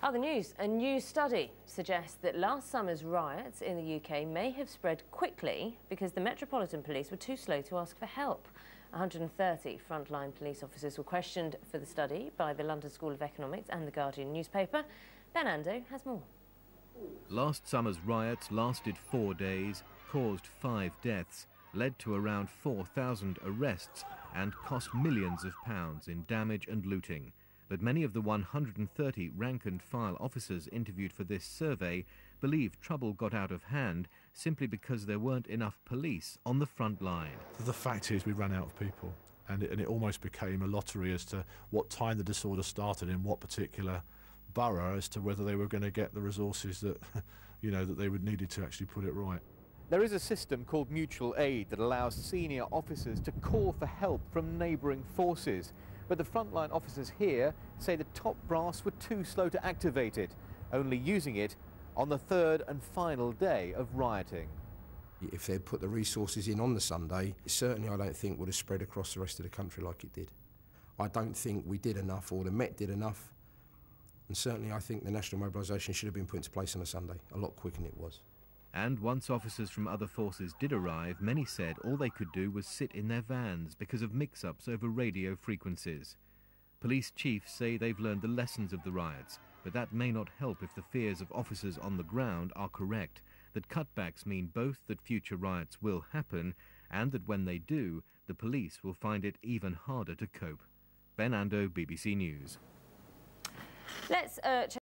Other news, a new study suggests that last summer's riots in the UK may have spread quickly because the Metropolitan Police were too slow to ask for help. 130 frontline police officers were questioned for the study by the London School of Economics and the Guardian newspaper. Ben Ando has more. Last summer's riots lasted 4 days, caused 5 deaths, led to around 4,000 arrests and cost millions of pounds in damage and looting. But many of the 130 rank-and-file officers interviewed for this survey believe trouble got out of hand simply because there weren't enough police on the front line. The fact is we ran out of people, and it almost became a lottery as to what time the disorder started in what particular borough, as to whether they were going to get the resources that, that they would needed to actually put it right. There is a system called mutual aid that allows senior officers to call for help from neighbouring forces. But the frontline officers here say the top brass were too slow to activate it, only using it on the third and final day of rioting. If they'd put the resources in on the Sunday, certainly I don't think would have spread across the rest of the country like it did. I don't think we did enough, or the Met did enough, and certainly I think the national mobilisation should have been put into place on a Sunday, a lot quicker than it was. And once officers from other forces did arrive, many said all they could do was sit in their vans because of mix-ups over radio frequencies. Police chiefs say they've learned the lessons of the riots, but that may not help if the fears of officers on the ground are correct, that cutbacks mean both that future riots will happen and that when they do, the police will find it even harder to cope. Ben Ando, BBC News. Let's check